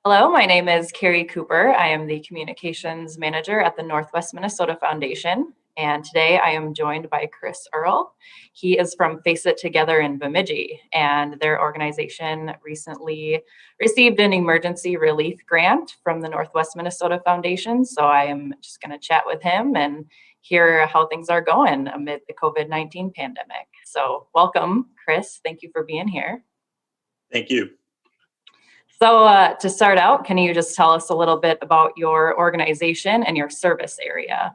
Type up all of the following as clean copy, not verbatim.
Hello, my name is Carrie Cooper. I am the Communications Manager at the Northwest Minnesota Foundation. And today I am joined by Chris Earl. He is from Face It Together in Bemidji, and their organization recently received an emergency relief grant from the Northwest Minnesota Foundation. So I am just going to chat with him and hear how things are going amid the COVID-19 pandemic. So welcome, Chris. Thank you for being here. Thank you. So to start out, can you just tell us a little bit about your organization and your service area?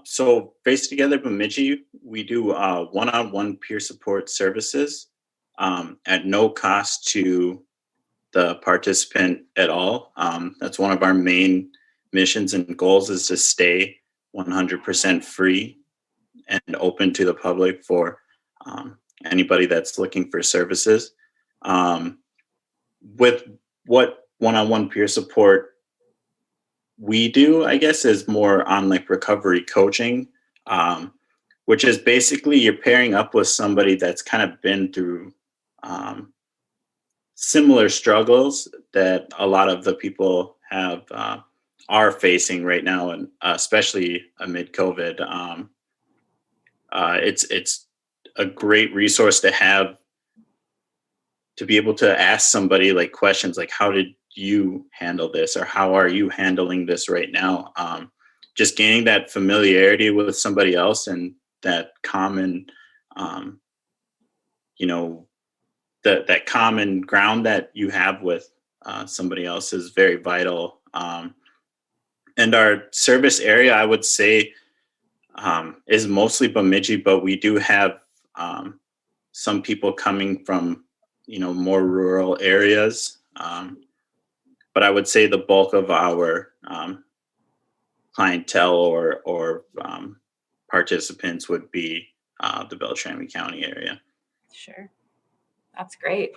So Face Together Bemidji, we do one-on-one peer support services at no cost to the participant at all. That's one of our main missions and goals is to stay 100% free and open to the public for anybody that's looking for services. With what one-on-one peer support we do, I guess, is more on like recovery coaching, which is basically you're pairing up with somebody that's kind of been through similar struggles that a lot of the people have are facing right now, and especially amid COVID. It's a great resource to have to be able to ask somebody like questions like, how did you handle this, or how are you handling this right now? Just gaining that familiarity with somebody else and that common, you know, that common ground that you have with somebody else is very vital. And our service area, I would say, is mostly Bemidji, but we do have some people coming from more rural areas. But I would say the bulk of our clientele or participants would be the Beltrami County area. Sure, that's great.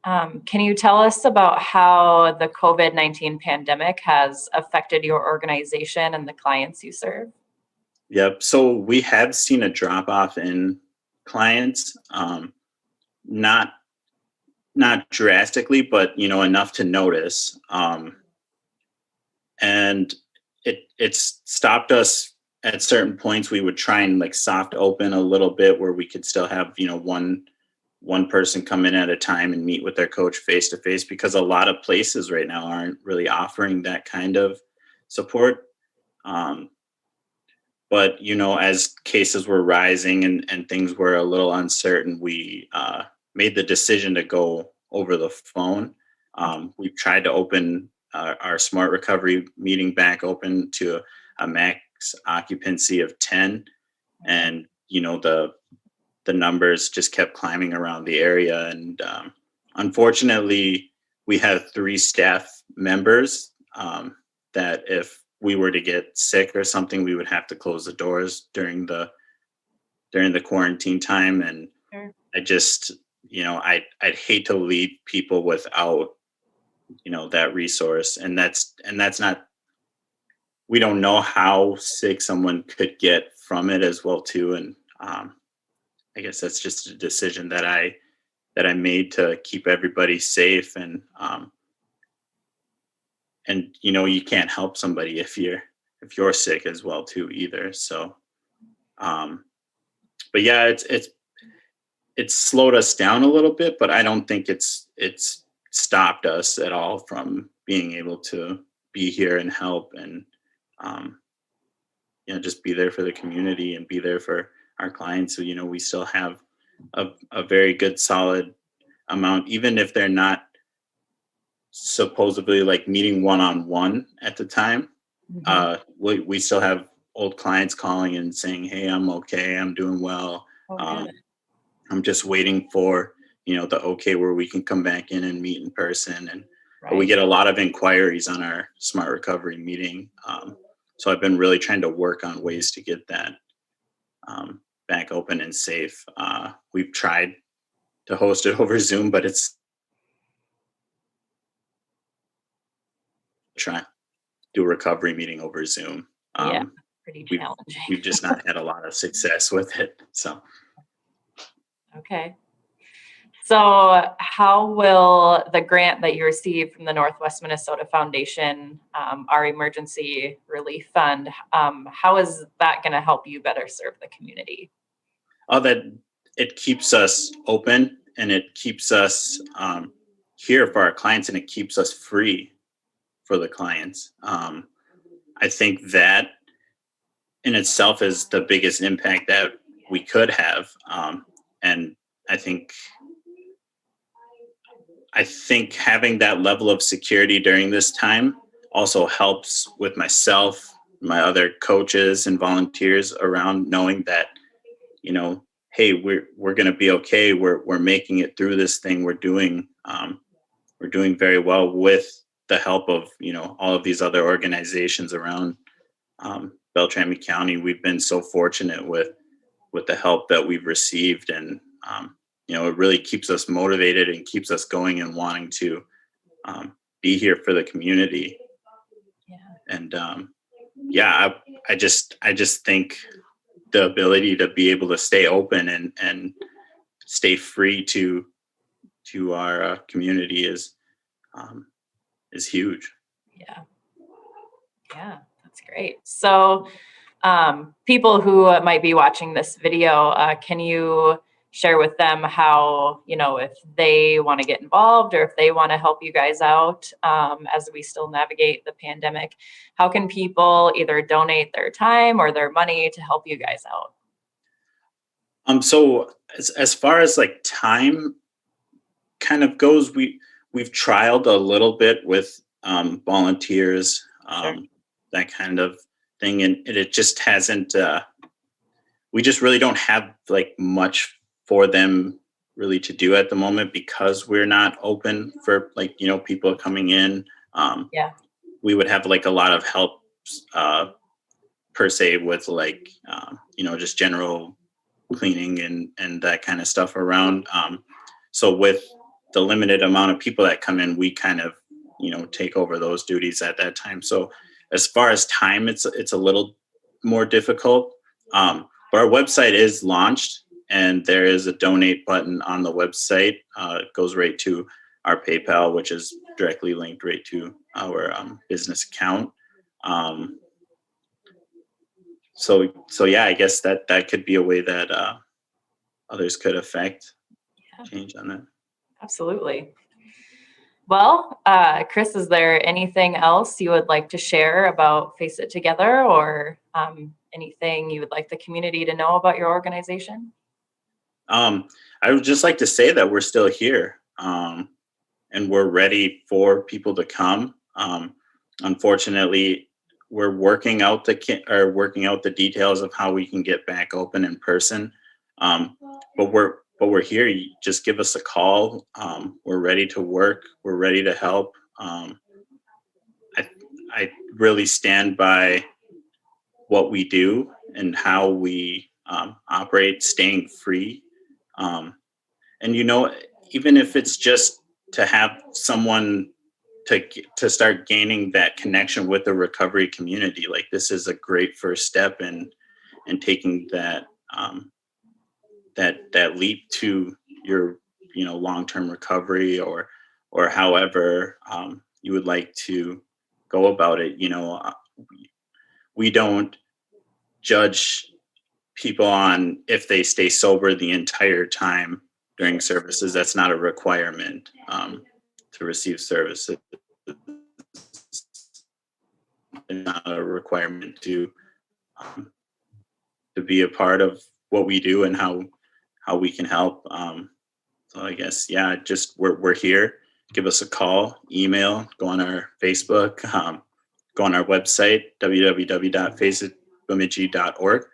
Can you tell us about how the COVID-19 pandemic has affected your organization and the clients you serve? Yep. So we have seen a drop off in clients, not drastically, but enough to notice. And it's stopped us at certain points. We would try and like soft open a little bit where we could still have one person come in at a time and meet with their coach face to face, because a lot of places right now aren't really offering that kind of support. But as cases were rising and things were a little uncertain, we made the decision to go over the phone. We've tried to open our smart recovery meeting back open to a max occupancy of 10, and the numbers just kept climbing around the area. And unfortunately, we have 3 staff members that if we were to get sick or something, we would have to close the doors during the quarantine time. And Sure. I just, I'd hate to leave people without, that resource. And that's not, we don't know how sick someone could get from it as well too. And I guess that's just a decision that I made to keep everybody safe. And you can't help somebody if you're sick as well too either. So, but yeah, it's slowed us down a little bit, but I don't think it's stopped us at all from being able to be here and help and just be there for the community and be there for our clients. So we still have a very good solid amount, even if they're not supposedly like meeting one-on-one at the time. We still have old clients calling and saying, hey, I'm okay, I'm doing well. Oh, I'm just waiting for the okay where we can come back in and meet in person. And but we get a lot of inquiries on our smart recovery meeting, so I've been really trying to work on ways to get that back open and safe. We've tried to host it over Zoom, but it's trying to do a recovery meeting over Zoom. Pretty challenging. We've just not had a lot of success with it. So, okay. So how will the grant that you received from the Northwest Minnesota Foundation, our emergency relief fund, how is that going to help you better serve the community? All that it keeps us open and it keeps us here for our clients and it keeps us free for the clients. I think that in itself is the biggest impact that we could have. And I think having that level of security during this time also helps with myself, my other coaches and volunteers around, knowing that, hey, we're going to be okay. We're making it through this thing. We're doing very well with the help of, all of these other organizations around Beltrami County. We've been so fortunate with the help that we've received, and it really keeps us motivated and keeps us going and wanting to be here for the community. Yeah. And I just think the ability to be able to stay open and stay free to our community is huge. Yeah. Yeah, that's great. So people who might be watching this video, can you share with them how, if they want to get involved or if they want to help you guys out as we still navigate the pandemic, how can people either donate their time or their money to help you guys out? So as far as like time kind of goes, we've trialed a little bit with volunteers, Sure. that kind of thing, and it just hasn't. We just really don't have like much for them really to do at the moment because we're not open for like people coming in. Yeah. We would have like a lot of help per se with like just general cleaning and that kind of stuff around. So with the limited amount of people that come in, we kind of take over those duties at that time. So as far as time, it's a little more difficult. But our website is launched, and there is a donate button on the website. It goes right to our PayPal, which is directly linked right to our business account. So yeah, I guess that could be a way that others could affect change on that. Absolutely. Well, Chris, is there anything else you would like to share about Face It Together, or anything you would like the community to know about your organization? I would just like to say that we're still here, and we're ready for people to come. Unfortunately, we're working out the details of how we can get back open in person. But we're here. You just give us a call. We're ready to work. We're ready to help. I really stand by what we do and how we operate, staying free. And even if it's just to have someone to start gaining that connection with the recovery community, like this is a great first step in taking that that leap to your long-term recovery, or however you would like to go about it. We don't judge people on if they stay sober the entire time during services. That's not a requirement to receive services. It's not a requirement to be a part of what we do and how we can help. So I guess, yeah, just we're here. Give us a call, email, go on our Facebook, go on our website, www.facetbemidji.org.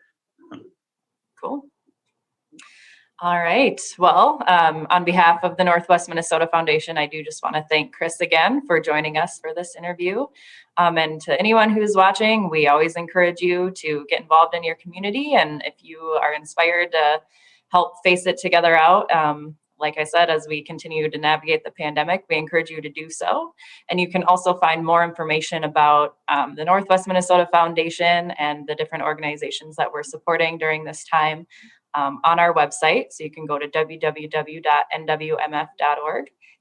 Cool. All right. Well, on behalf of the Northwest Minnesota Foundation, I do just want to thank Chris again for joining us for this interview. And to anyone who's watching, we always encourage you to get involved in your community. And if you are inspired to help Face It Together out, like I said, as we continue to navigate the pandemic, we encourage you to do so. And you can also find more information about the Northwest Minnesota Foundation and the different organizations that we're supporting during this time on our website. So you can go to www.nwmf.org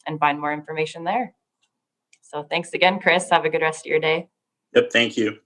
and find more information there. So thanks again, Chris. Have a good rest of your day. Yep, thank you.